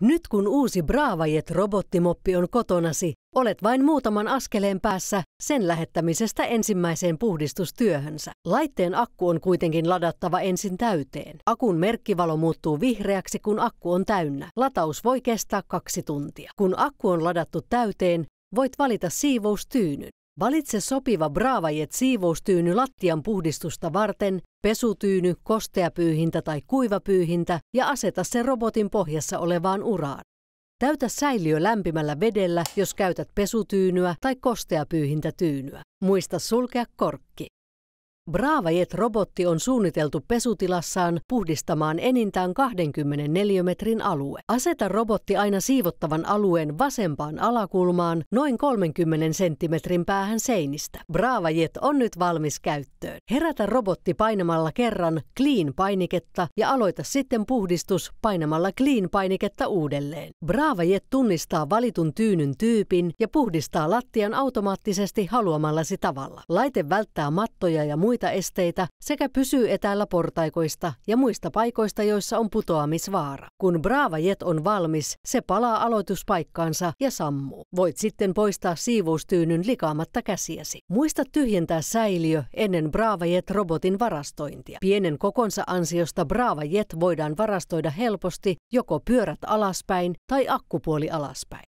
Nyt kun uusi Bravajet-robottimoppi on kotonasi, olet vain muutaman askeleen päässä sen lähettämisestä ensimmäiseen puhdistustyöhönsä. Laitteen akku on kuitenkin ladattava ensin täyteen. Akun merkkivalo muuttuu vihreäksi, kun akku on täynnä. Lataus voi kestää 2 tuntia. Kun akku on ladattu täyteen, voit valita siivoustyynyn. Valitse sopiva Bravajet-siivoustyyny lattian puhdistusta varten, pesutyyny, kosteapyyhintä tai kuivapyyhintä ja aseta se robotin pohjassa olevaan uraan. Täytä säiliö lämpimällä vedellä, jos käytät pesutyynyä tai kosteapyyhintätyynyä. Muista sulkea korkki. Bravajet-robotti on suunniteltu pesutilassaan puhdistamaan enintään 20 neliömetrin alue. Aseta robotti aina siivottavan alueen vasempaan alakulmaan noin 30 senttimetrin päähän seinistä. Bravajet on nyt valmis käyttöön. Herätä robotti painamalla kerran Clean-painiketta ja aloita sitten puhdistus painamalla Clean-painiketta uudelleen. Bravajet tunnistaa valitun tyynyn tyypin ja puhdistaa lattian automaattisesti haluamallasi tavalla. Laite välttää mattoja ja muita esteitä sekä pysyy etäällä portaikoista ja muista paikoista, joissa on putoamisvaara. Kun Bravajet on valmis, se palaa aloituspaikkaansa ja sammuu. Voit sitten poistaa siivoustyynyn likaamatta käsiäsi. Muista tyhjentää säiliö ennen Bravajet-robotin varastointia. Pienen kokonsa ansiosta Bravajet voidaan varastoida helposti joko pyörät alaspäin tai akkupuoli alaspäin.